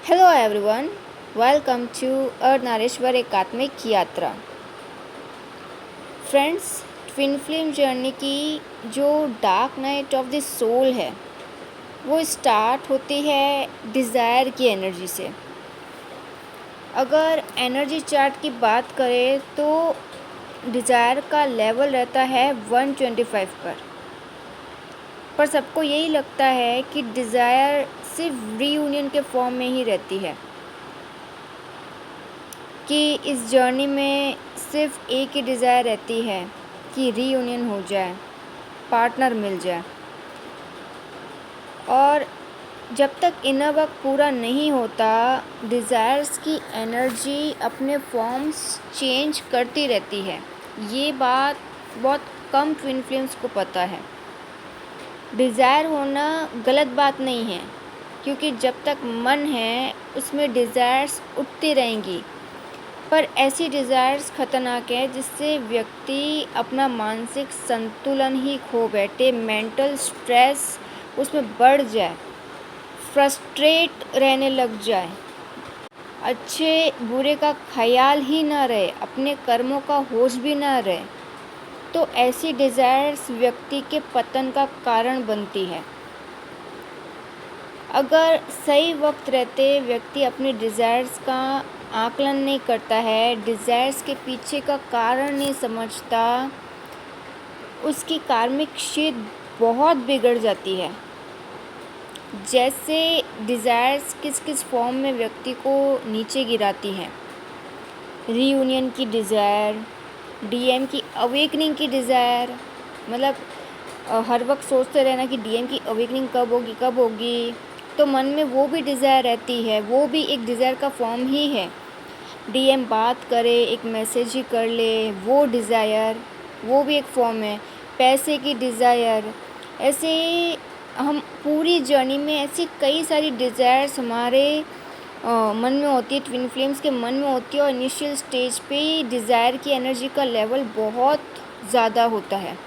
Hello everyone, welcome to Ardhanarishwar एकात्मिक यात्रा। Friends, twin flame journey की जो dark night of the soul है वो स्टार्ट होती है डिज़ायर की एनर्जी से। अगर एनर्जी चार्ट की बात करें तो डिज़ायर का लेवल रहता है 125 पर सबको यही लगता है कि डिज़ायर सिर्फ रीयूनियन के फॉर्म में ही रहती है, कि इस जर्नी में सिर्फ एक ही डिज़ायर रहती है कि रीयूनियन हो जाए, पार्टनर मिल जाए। और जब तक इनर वर्क पूरा नहीं होता, डिज़ायर्स की एनर्जी अपने फॉर्म्स चेंज करती रहती है। ये बात बहुत कम ट्विन फ्लेम्स को पता है। डिज़ायर होना गलत बात नहीं है, क्योंकि जब तक मन है उसमें डिज़ायर्स उठती रहेंगी। पर ऐसी डिज़ायर्स खतरनाक है जिससे व्यक्ति अपना मानसिक संतुलन ही खो बैठे, मेंटल स्ट्रेस उसमें बढ़ जाए, फ्रस्ट्रेट रहने लग जाए, अच्छे बुरे का ख्याल ही ना रहे, अपने कर्मों का होश भी ना रहे। तो ऐसी डिज़ायर्स व्यक्ति के पतन का कारण बनती है। अगर सही वक्त रहते व्यक्ति अपनी डिज़ायर्स का आकलन नहीं करता है, डिज़ायर्स के पीछे का कारण नहीं समझता, उसकी कार्मिक शीट बहुत बिगड़ जाती है। जैसे डिज़ायर्स किस किस फॉर्म में व्यक्ति को नीचे गिराती हैं। रीयूनियन की डिज़ायर, डीएम की अवेकनिंग की डिज़ायर, मतलब हर वक्त सोचते रहना कि डीएम की अवेकनिंग कब होगी, तो मन में वो भी डिज़ायर रहती है, वो भी एक डिज़ायर का फॉर्म ही है। डीएम बात करे, एक मैसेज ही कर ले, वो डिज़ायर, वो भी एक फॉर्म है। पैसे की डिज़ायर, ऐसे हम पूरी जर्नी में ऐसी कई सारी डिज़ायर्स हमारे मन में होती है, ट्विन फ्लेम्स के मन में होती है। और इनिशियल स्टेज पे डिज़ायर की एनर्जी का लेवल बहुत ज़्यादा होता है,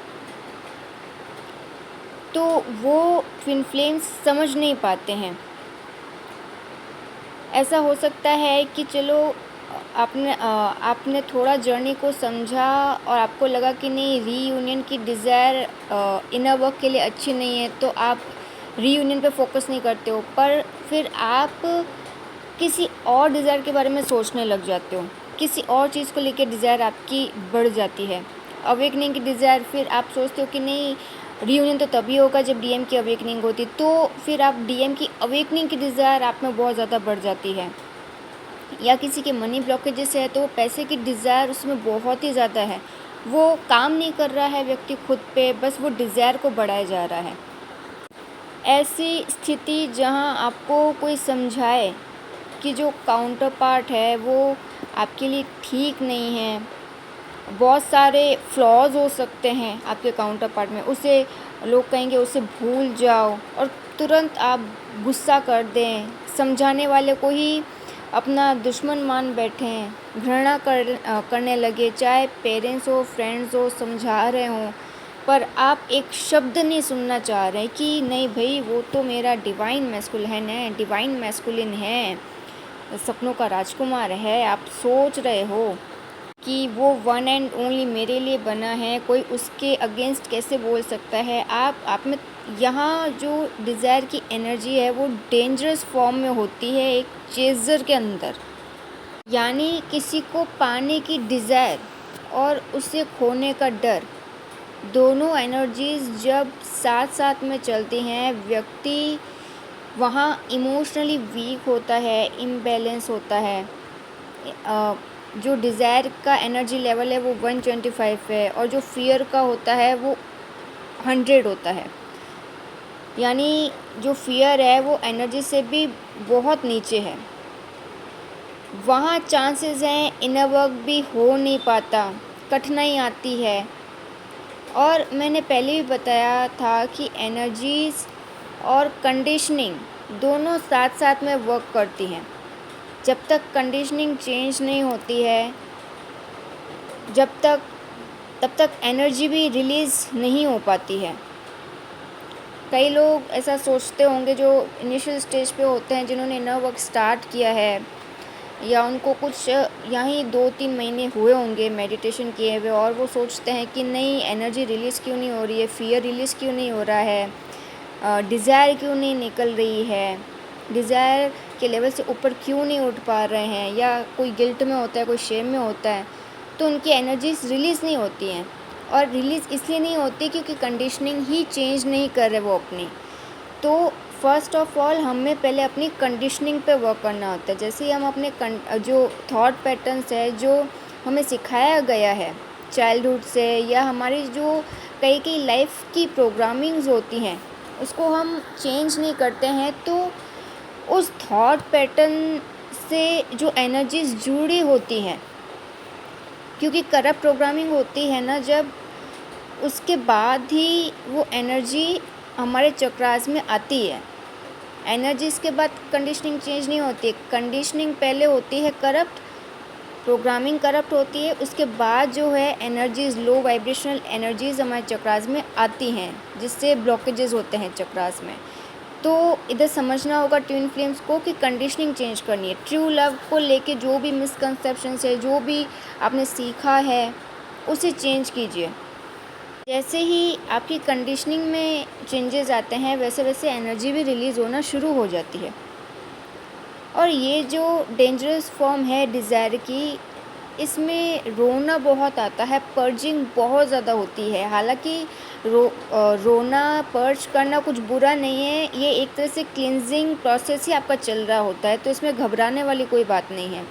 तो वो ट्विन फ्लेम्स समझ नहीं पाते हैं। ऐसा हो सकता है कि चलो आपने थोड़ा जर्नी को समझा और आपको लगा कि नहीं, रीयूनियन की डिज़ायर इनर वर्क के लिए अच्छी नहीं है, तो आप रीयूनियन पे फोकस नहीं करते हो। पर फिर आप किसी और डिज़ायर के बारे में सोचने लग जाते हो, किसी और चीज़ को लेकर डिज़ायर आपकी बढ़ जाती है। अवेकनिंग की डिज़ायर, फिर आप सोचते हो कि नहीं, रीयूनियन तो तभी होगा जब डीएम की अवेकनिंग होती, तो फिर आप डीएम की अवेकनिंग की डिज़ायर आप में बहुत ज़्यादा बढ़ जाती है। या किसी के मनी ब्लॉकेजेस है तो पैसे की डिज़ायर उसमें बहुत ही ज़्यादा है, वो काम नहीं कर रहा है व्यक्ति खुद पे, बस वो डिज़ायर को बढ़ाया जा रहा है। ऐसी स्थिति जहां आपको कोई समझाए कि जो काउंटर पार्ट है वो आपके लिए ठीक नहीं है, बहुत सारे फ्लॉज हो सकते हैं आपके काउंटर पार्ट में, उसे लोग कहेंगे उसे भूल जाओ, और तुरंत आप गुस्सा कर दें, समझाने वाले को ही अपना दुश्मन मान बैठें, घृणा करने लगे। चाहे पेरेंट्स हो, फ्रेंड्स हो, समझा रहे हों, पर आप एक शब्द नहीं सुनना चाह रहे कि नहीं भाई, वो तो मेरा डिवाइन मैस्कुलिन है, डिवाइन मैस्कुलिन है, सपनों का राजकुमार है। आप सोच रहे हो कि वो वन एंड ओनली मेरे लिए बना है, कोई उसके अगेंस्ट कैसे बोल सकता है। आप में यहाँ जो डिज़ायर की एनर्जी है वो डेंजरस फॉर्म में होती है, एक चेज़र के अंदर। यानी किसी को पाने की डिज़ायर और उसे खोने का डर, दोनों एनर्जीज़ जब साथ साथ में चलती हैं, व्यक्ति वहाँ इमोशनली वीक होता है, इम्बैलेंस होता है। जो डिज़ायर का एनर्जी लेवल है वो 125 है, और जो फियर का होता है वो 100 होता है। यानी जो फियर है वो एनर्जी से भी बहुत नीचे है। वहाँ चांसेस हैं इनर वर्क भी हो नहीं पाता, कठिनाई आती है। और मैंने पहले भी बताया था कि एनर्जीज़ और कंडीशनिंग दोनों साथ साथ में वर्क करती हैं। जब तक कंडीशनिंग चेंज नहीं होती है, तब तक एनर्जी भी रिलीज़ नहीं हो पाती है। कई लोग ऐसा सोचते होंगे जो इनिशियल स्टेज पे होते हैं, जिन्होंने इनर वर्क स्टार्ट किया है या उनको कुछ यहीं 2-3 महीने हुए होंगे मेडिटेशन किए हुए, और वो सोचते हैं कि नहीं, एनर्जी रिलीज़ क्यों नहीं हो रही है, फियर रिलीज़ क्यों नहीं हो रहा है, डिज़ायर क्यों नहीं निकल रही है, डिज़ायर के लेवल से ऊपर क्यों नहीं उठ पा रहे हैं, या कोई गिल्ट में होता है, कोई शेम में होता है, तो उनकी एनर्जीज रिलीज़ नहीं होती हैं। और रिलीज़ इसलिए नहीं होती क्योंकि कंडीशनिंग ही चेंज नहीं कर रहे वो अपनी। तो फर्स्ट ऑफ ऑल हमें पहले अपनी कंडीशनिंग पे वर्क करना होता है। जैसे ही हम अपने जो थॉट पैटर्न्स है, जो हमें सिखाया गया है चाइल्डहुड से, या हमारी जो कई लाइफ की प्रोग्रामिंग्स होती हैं, उसको हम चेंज नहीं करते हैं, तो उस थॉट पैटर्न से जो एनर्जीज जुड़ी होती हैं, क्योंकि करप्ट प्रोग्रामिंग होती है ना जब, उसके बाद ही वो एनर्जी हमारे चक्रास में आती है। एनर्जीज के बाद कंडीशनिंग चेंज नहीं होती है। कंडीशनिंग पहले होती है करप्ट, प्रोग्रामिंग करप्ट होती है, उसके बाद जो है एनर्जीज, लो वाइब्रेशनल एनर्जीज हमारे चक्रास में आती हैं, जिससे ब्लॉकेजेस होते हैं चक्रास में। तो इधर समझना होगा ट्विन फ्लेम्स को कि कंडीशनिंग चेंज करनी है। ट्रू लव को लेके जो भी मिसकंसेप्शंस है, जो भी आपने सीखा है, उसे चेंज कीजिए। जैसे ही आपकी कंडीशनिंग में चेंजेस आते हैं, वैसे वैसे एनर्जी भी रिलीज़ होना शुरू हो जाती है। और ये जो डेंजरस फॉर्म है डिज़ायर की, इसमें रोना बहुत आता है, पर्जिंग बहुत ज़्यादा होती है। हालांकि रोना, पर्ज करना कुछ बुरा नहीं है, ये एक तरह से क्लिनजिंग प्रोसेस ही आपका चल रहा होता है, तो इसमें घबराने वाली कोई बात नहीं है।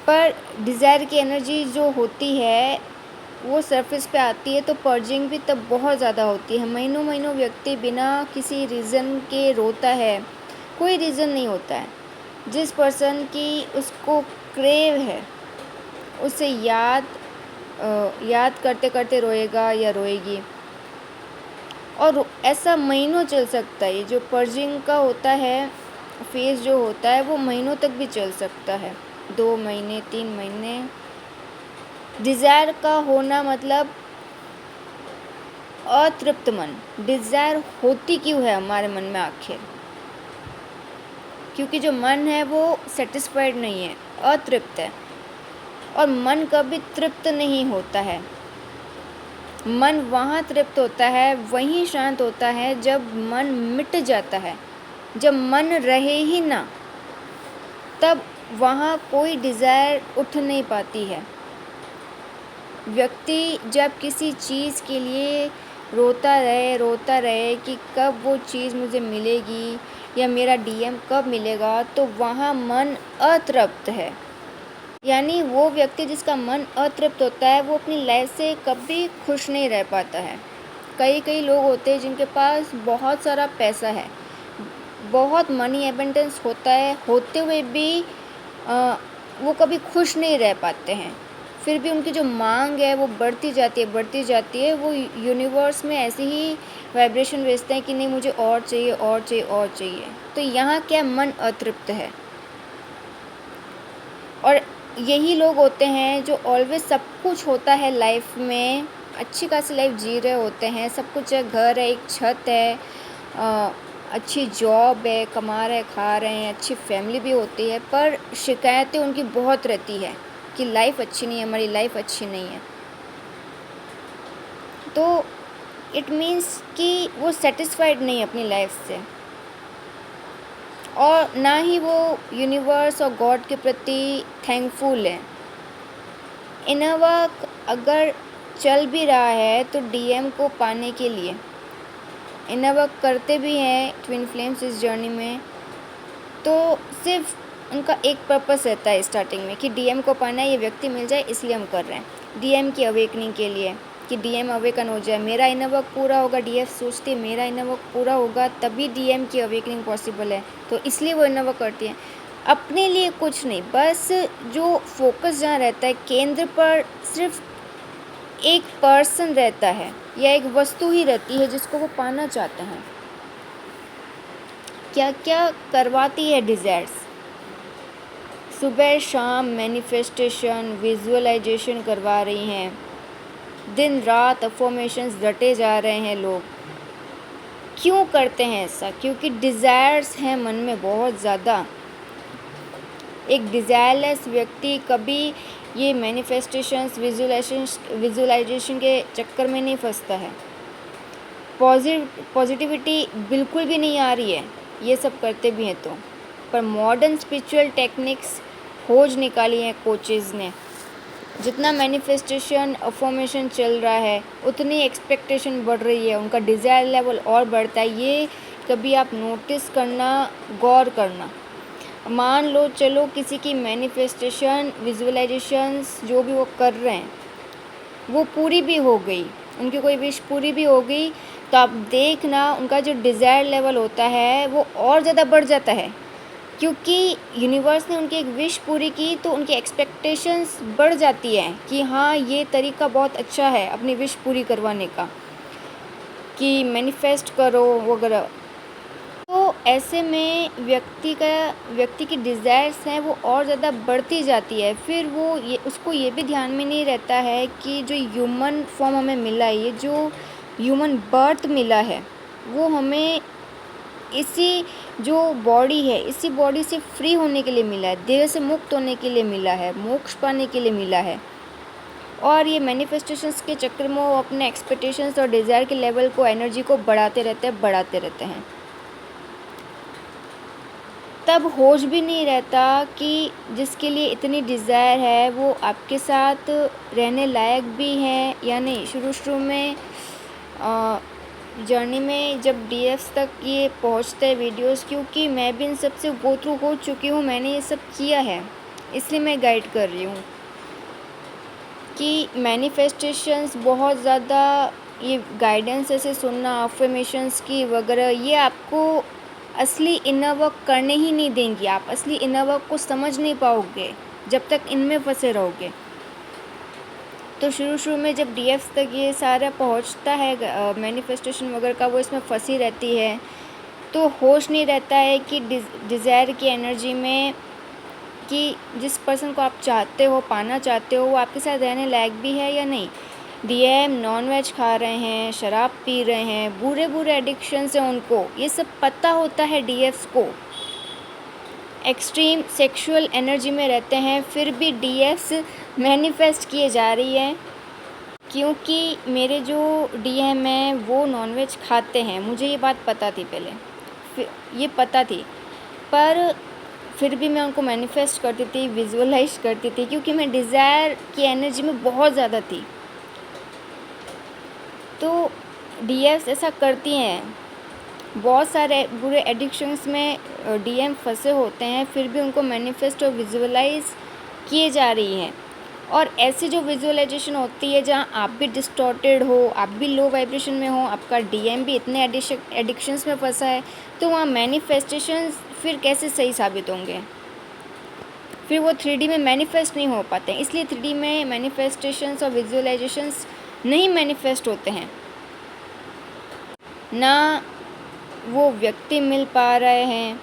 पर डिज़ायर की एनर्जी जो होती है वो सरफेस पे आती है, तो पर्जिंग भी तब बहुत ज़्यादा होती है। महीनों महीनों व्यक्ति बिना किसी रीज़न के रोता है, कोई रीज़न नहीं होता है। जिस पर्सन की उसको क्रेव है, उसे याद करते करते रोएगा या रोएगी, और ऐसा महीनों चल सकता है। जो पर्जिंग का होता है फेज़ जो होता है, वो महीनों तक भी चल सकता है, 2 महीने, 3 महीने। डिज़ायर का होना मतलब अतृप्त मन। डिज़ायर होती क्यों है हमारे मन में आखिर? क्योंकि जो मन है वो सेटिस्फाइड नहीं है, अतृप्त है। और मन कभी तृप्त नहीं होता है। मन वहाँ तृप्त होता है, वहीं शांत होता है जब मन मिट जाता है। जब मन रहे ही ना, तब वहाँ कोई डिज़ायर उठ नहीं पाती है। व्यक्ति जब किसी चीज़ के लिए रोता रहे कि कब वो चीज़ मुझे मिलेगी या मेरा डीएम कब मिलेगा, तो वहाँ मन अतृप्त है। यानी वो व्यक्ति जिसका मन अतृप्त होता है, वो अपनी लाइफ से कभी खुश नहीं रह पाता है। कई लोग होते हैं जिनके पास बहुत सारा पैसा है, बहुत मनी एबंडेंस होता है, होते हुए भी वो कभी खुश नहीं रह पाते हैं। फिर भी उनकी जो मांग है वो बढ़ती जाती है। वो यूनिवर्स में ऐसे ही वाइब्रेशन भेजते हैं कि नहीं, मुझे और चाहिए, और चाहिए, और चाहिए। तो यहाँ क्या, मन अतृप्त है। और यही लोग होते हैं जो ऑलवेज सब कुछ होता है लाइफ में, अच्छी खासी लाइफ जी रहे होते हैं, सब कुछ है, घर है, एक छत है, अच्छी जॉब है, कमा रहे, खा रहे हैं, अच्छी फैमिली भी होती है, पर शिकायतें उनकी बहुत रहती है कि लाइफ अच्छी नहीं है, हमारी लाइफ अच्छी नहीं है। तो इट मीन्स कि वो सेटिस्फाइड नहीं है अपनी लाइफ से, और ना ही वो यूनिवर्स और गॉड के प्रति थैंकफुल है। इनर वर्क अगर चल भी रहा है तो डीएम को पाने के लिए इनर वर्क करते भी हैं ट्विन फ्लेम्स इस जर्नी में, तो सिर्फ उनका एक पर्पस रहता है स्टार्टिंग में कि डीएम को पाना है, ये व्यक्ति मिल जाए, इसलिए हम कर रहे हैं। डीएम की अवेकनिंग के लिए कि डीएम अवेकन हो जाए, मेरा इनर वर्क पूरा होगा। डीएफ सोचती है मेरा इनर वर्क पूरा होगा तभी डीएम की अवेकनिंग पॉसिबल है, तो इसलिए वो इनर वर्क करती है। अपने लिए कुछ नहीं, बस जो फोकस जहाँ रहता है, केंद्र पर सिर्फ एक पर्सन रहता है या एक वस्तु ही रहती है जिसको वो पाना चाहते हैं। क्या क्या करवाती है डिज़ायर्स? सुबह शाम मैनिफेस्टेशन, विजुअलाइजेशन करवा रही हैं, दिन रात अफर्मेशंस रटे जा रहे हैं लोग, क्यों करते हैं ऐसा? क्योंकि डिज़ायर्स हैं मन में बहुत ज़्यादा। एक डिज़ायरलेस व्यक्ति कभी ये मैनिफेस्टेशंस, विजुअलाइजेशन के चक्कर में नहीं फंसता है। पॉजिटिविटी बिल्कुल भी नहीं आ रही है ये सब करते भी हैं तो। पर मॉडर्न स्पिरिचुअल टेक्निक्स खोज निकाली हैं कोचेज़ ने। जितना मैनिफेस्टेशन अफर्मेशन चल रहा है उतनी एक्सपेक्टेशन बढ़ रही है, उनका डिज़ायर लेवल और बढ़ता है। ये कभी आप नोटिस करना, गौर करना। मान लो चलो किसी की मैनिफेस्टेशन, विजुअलाइजेशंस जो भी वो कर रहे हैं वो पूरी भी हो गई, उनकी कोई विश पूरी भी हो गई, तो आप देखना उनका जो डिज़ायर लेवल होता है वो और ज़्यादा बढ़ जाता है। क्योंकि यूनिवर्स ने उनकी एक विश पूरी की तो उनकी एक्सपेक्टेशंस बढ़ जाती है कि हाँ ये तरीका बहुत अच्छा है अपनी विश पूरी करवाने का, कि मैनिफेस्ट करो वगैरह। तो ऐसे में व्यक्ति की डिज़ायर्स हैं वो और ज़्यादा बढ़ती जाती है। फिर वो उसको ये भी ध्यान में नहीं रहता है कि जो ह्यूमन फॉर्म हमें मिला है, ये जो ह्यूमन बर्थ मिला है, वो हमें इसी जो बॉडी है, इसी बॉडी से फ्री होने के लिए मिला है, देह से मुक्त होने के लिए मिला है, मोक्ष पाने के लिए मिला है। और ये मैनिफेस्टेशंस के चक्कर में वो अपने एक्सपेक्टेशंस और डिज़ायर के लेवल को, एनर्जी को बढ़ाते रहते हैं। तब होश भी नहीं रहता कि जिसके लिए इतनी डिज़ायर है वो आपके साथ रहने लायक भी है या नहीं। शुरू में जर्नी में जब डीएफ्स तक ये पहुंचते हैं वीडियोस, क्योंकि मैं भी इन सब से गो थ्रू हो चुकी हूँ, मैंने ये सब किया है, इसलिए मैं गाइड कर रही हूँ कि मैनिफेस्टेशंस बहुत ज़्यादा, ये गाइडेंस ऐसे सुनना, अफर्मेशंस की वगैरह, ये आपको असली इनर वर्क करने ही नहीं देंगी। आप असली इनर वर्क को समझ नहीं पाओगे जब तक इनमें फंसे रहोगे। तो शुरू में जब डीएफ्स तक ये सारा पहुंचता है मैनिफेस्टेशन वगैरह का, वो इसमें फंसी रहती है, तो होश नहीं रहता है कि डिज़ायर की एनर्जी में, कि जिस पर्सन को आप चाहते हो, पाना चाहते हो, वो आपके साथ रहने लायक भी है या नहीं। डीएम नॉनवेज खा रहे हैं, शराब पी रहे हैं, बुरे एडिक्शंस हैं उनको, ये सब पता होता है डीएफ्स को। एक्सट्रीम सेक्सुअल एनर्जी में रहते हैं, फिर भी डीएफ्स मैनिफेस्ट किए जा रही है। क्योंकि मेरे जो डीएम हैं वो नॉनवेज खाते हैं, मुझे ये बात पता थी पहले, ये पता थी, पर फिर भी मैं उनको मैनिफेस्ट करती थी, विजुअलाइज करती थी, क्योंकि मैं डिज़ायर की एनर्जी में बहुत ज़्यादा थी। तो डीएफ्स ऐसा करती हैं, बहुत सारे बुरे एडिक्शंस में डीएम फंसे होते हैं, फिर भी उनको मैनिफेस्ट और विजुअलाइज किए जा रही हैं। और ऐसी जो विजुअलाइजेशन होती है जहाँ आप भी डिस्टॉर्टेड हो, आप भी लो वाइब्रेशन में हो, आपका डीएम भी इतने एडिक्शंस में फंसा है, तो वहाँ मैनिफेस्टेशंस फिर कैसे सही साबित होंगे? फिर वो 3D में मैनिफेस्ट नहीं हो पाते हैं। इसलिए 3D में मैनिफेस्टेशंस और विजुअलाइजेशंस नहीं मैनिफेस्ट होते हैं, ना वो व्यक्ति मिल पा रहे हैं,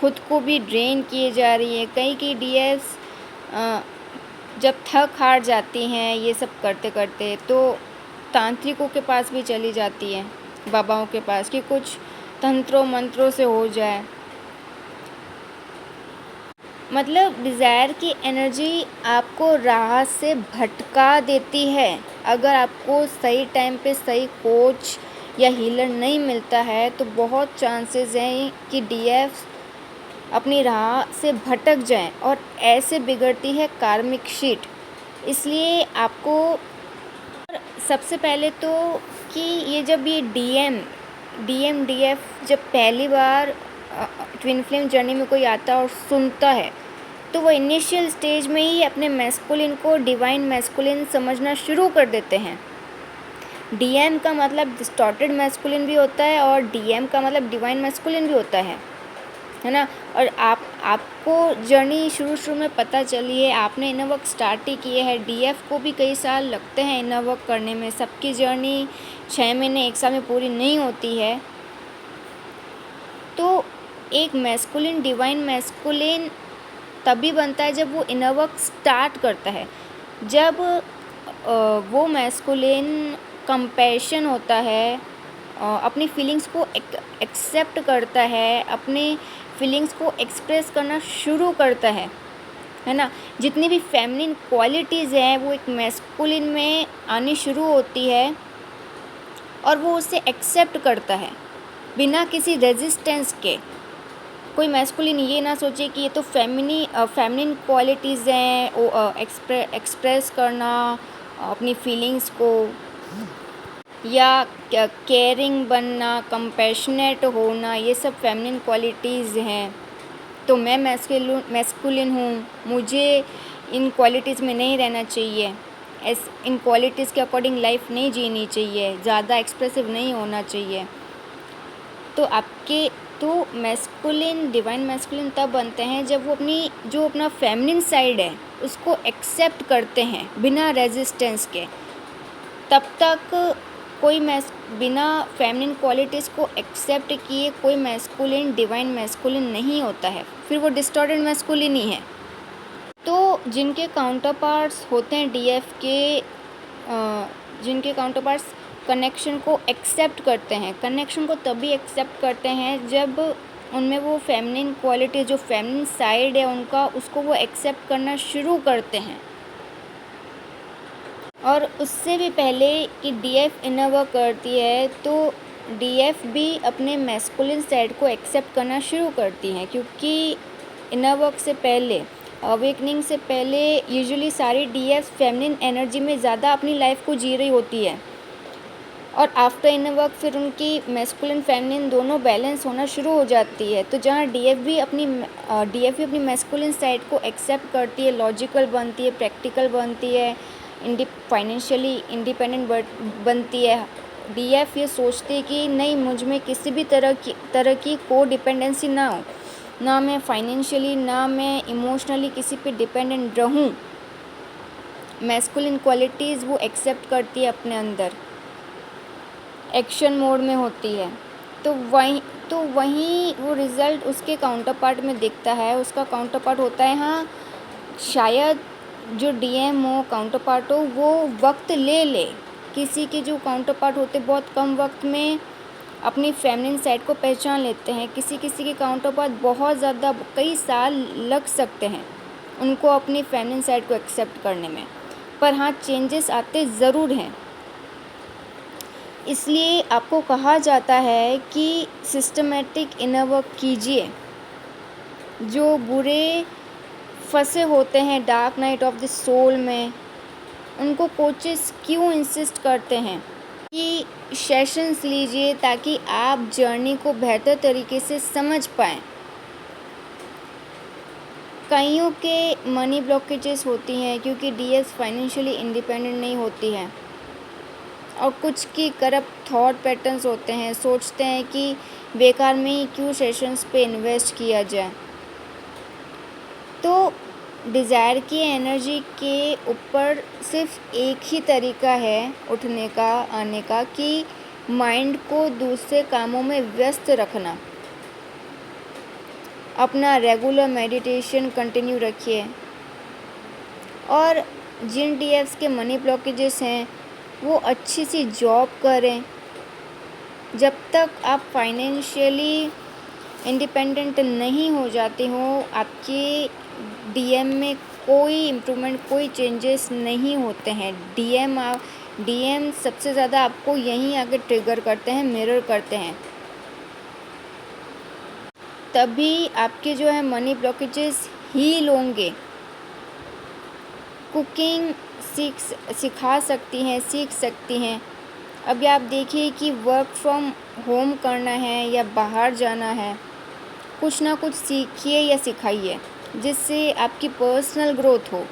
खुद को भी ड्रेन किए जा रही है। कई डीएफ्स जब थक हार जाती हैं ये सब करते करते, तो तांत्रिकों के पास भी चली जाती हैं, बाबाओं के पास, कि कुछ तंत्रों मंत्रों से हो जाए। मतलब डिज़ायर की एनर्जी आपको राह से भटका देती है। अगर आपको सही टाइम पे सही कोच या हीलर नहीं मिलता है तो बहुत चांसेस हैं कि डीएफ्स अपनी राह से भटक जाएं, और ऐसे बिगड़ती है कार्मिक शीट। इसलिए आपको सबसे पहले तो कि ये जब ये डीएफ जब पहली बार ट्विन फ्लेम जर्नी में कोई आता और सुनता है, तो वो इनिशियल स्टेज में ही अपने मैस्कुलिन को डिवाइन मैस्कुलिन समझना शुरू कर देते हैं। डीएम का मतलब डिस्टॉर्टेड मैस्कुलिन भी होता है और डीएम का मतलब डिवाइन मैस्कुलिन भी होता है ना। और आपको जर्नी शुरू में पता चली है, आपने इनर वर्क स्टार्ट ही किए है। डीएफ को भी कई साल लगते हैं इनर वर्क करने में, सबकी जर्नी 6 महीने 1 साल में पूरी नहीं होती है। तो एक मैस्कुलिन, डिवाइन मैस्कुलिन तभी बनता है जब वो इनर वर्क स्टार्ट करता है, जब वो मैस्कुलिन कंपैशन होता है अपनी फीलिंग्स को एक्सेप्ट करता है, अपने फीलिंग्स को एक्सप्रेस करना शुरू करता है ना। जितनी भी फेमिनिन क्वालिटीज़ हैं वो एक मैस्कुलिन में आनी शुरू होती है और वो उसे एक्सेप्ट करता है बिना किसी रेजिस्टेंस के। कोई मैस्कुलिन ये ना सोचे कि ये तो फेमिनिन क्वालिटीज़ हैं, वो एक्सप्रेस करना अपनी फीलिंग्स को, या केयरिंग बनना, कंपैशनेट होना, ये सब फेमिनिन क्वालिटीज़ हैं। तो मैं मैस्कुलिन हूँ, मुझे इन क्वालिटीज़ में नहीं रहना चाहिए, इन क्वालिटीज़ के अकॉर्डिंग लाइफ नहीं जीनी चाहिए, ज़्यादा एक्सप्रेसिव नहीं होना चाहिए। तो मैस्कुलिन, डिवाइन मैस्कुलिन तब बनते हैं जब वो अपना फेमिनिन साइड है उसको एक्सेप्ट करते हैं बिना रेजिस्टेंस के। तब तक बिना फेमिनिन क्वालिटीज़ को एक्सेप्ट किए कोई मैस्कुलिन डिवाइन मैस्कुलिन नहीं होता है, फिर वो डिस्टॉर्टेड मैस्कुलिन ही है। तो जिनके काउंटर पार्ट्स होते हैं डीएफ के, जिनके काउंटर पार्ट्स कनेक्शन को एक्सेप्ट करते हैं, कनेक्शन को तभी एक्सेप्ट करते हैं जब उनमें वो फेमिनिन क्वालिटी, जो फेमिनिन साइड है उनका, उसको वो एक्सेप्ट करना शुरू करते हैं। और उससे भी पहले कि डीएफ इनर वर्क करती है तो डीएफ भी अपने मैस्कुलिन साइड को एक्सेप्ट करना शुरू करती हैं, क्योंकि इनर वर्क से पहले, अवेकनिंग से पहले यूजुअली सारी डीएफ फेमिनिन एनर्जी में ज़्यादा अपनी लाइफ को जी रही होती है, और आफ्टर इनर वर्क फिर उनकी मैस्कुलिन फेमिनिन दोनों बैलेंस होना शुरू हो जाती है। तो जहाँ डीएफ भी अपनी मैस्कुलिन साइड को एक्सेप्ट करती है, लॉजिकल बनती है, प्रैक्टिकल बनती है, फाइनेंशियली इंडिपेंडेंट बनती है, डीएफ ये सोचती है कि नहीं, मुझ में किसी भी तरह की को डिपेंडेंसी ना हो, ना मैं फाइनेंशियली ना मैं इमोशनली किसी पे डिपेंडेंट रहूं। मैस्कुलिन क्वालिटीज़ वो एक्सेप्ट करती है अपने अंदर, एक्शन मोड में होती है। तो वहीं वो रिज़ल्ट उसके काउंटर पार्ट में दिखता है। उसका काउंटर पार्ट होता है, हाँ शायद जो डीएम हो, काउंटर पार्ट हो, वो वक्त ले किसी के जो काउंटर पार्ट होते बहुत कम वक्त में अपनी फेमिनिन साइड को पहचान लेते हैं। किसी के काउंटर पार्ट बहुत ज़्यादा कई साल लग सकते हैं उनको अपनी फेमिनिन साइड को एक्सेप्ट करने में, पर हाँ चेंजेस आते ज़रूर हैं। इसलिए आपको कहा जाता है कि सिस्टमेटिक इनर वर्क कीजिए। जो बुरे फंसे होते हैं dark night of the soul में, उनको कोचेस क्यों इंसिस्ट करते हैं कि सेशंस लीजिए ताकि आप जर्नी को बेहतर तरीके से समझ पाएँ। कईयों के मनी ब्लॉकेजेस होती हैं क्योंकि डीएस फाइनेंशियली इंडिपेंडेंट नहीं होती है, और कुछ की करप्ट थॉट पैटर्न्स होते हैं, सोचते हैं कि बेकार में ही क्यों सेशंस पे इन्वेस्ट किया जाए। तो डिज़ायर की एनर्जी के ऊपर सिर्फ एक ही तरीका है उठने का, आने का, कि माइंड को दूसरे कामों में व्यस्त रखना। अपना रेगुलर मेडिटेशन कंटिन्यू रखिए, और जिन डीएफ्स के मनी ब्लॉकेजेस हैं वो अच्छी सी जॉब करें। जब तक आप फाइनेंशियली इंडिपेंडेंट नहीं हो जाते हो, आपके डीएम में कोई इम्प्रूवमेंट, कोई चेंजेस नहीं होते हैं। डीएम सबसे ज़्यादा आपको यहीं आके ट्रिगर करते हैं, मिरर करते हैं। तभी आपके जो है मनी ब्लॉकेजेस हील होंगे। कुकिंग सिखा सकती हैं, सीख सकती हैं। अभी आप देखिए कि वर्क फ्रॉम होम करना है या बाहर जाना है, कुछ ना कुछ सीखिए या सिखाइए जिससे आपकी पर्सनल ग्रोथ हो।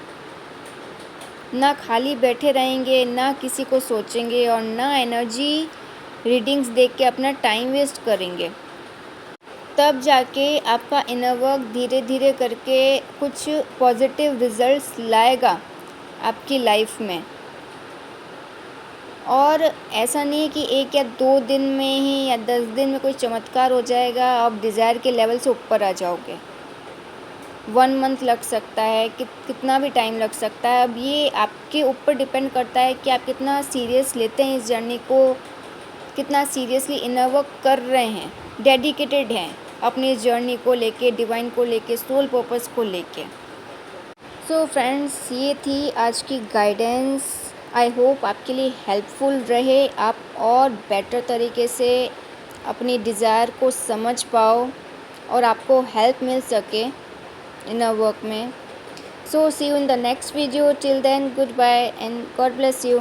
ना खाली बैठे रहेंगे, ना किसी को सोचेंगे, और ना एनर्जी रीडिंग्स देख के अपना टाइम वेस्ट करेंगे। तब जाके आपका इनर वर्क धीरे धीरे करके कुछ पॉजिटिव रिजल्ट्स लाएगा आपकी लाइफ में। और ऐसा नहीं है कि 1 या 2 दिन में ही या 10 दिन में कोई चमत्कार हो जाएगा, आप डिज़ायर के लेवल से ऊपर आ जाओगे। 1 मंथ लग सकता है, कितना भी टाइम लग सकता है। अब ये आपके ऊपर डिपेंड करता है कि आप कितना सीरियस लेते हैं इस जर्नी को, कितना सीरियसली इनर वर्क कर रहे हैं, डेडिकेटेड हैं अपनी जर्नी को लेके, डिवाइन को लेके, सोल पर्पस को लेके। सो फ्रेंड्स, ये थी आज की गाइडेंस। आई होप आपके लिए हेल्पफुल रहे, आप और बेटर तरीके से अपनी डिज़ायर को समझ पाओ और आपको हेल्प मिल सके इनर वर्क में। So see you in the next video. Till then, goodbye and God bless you.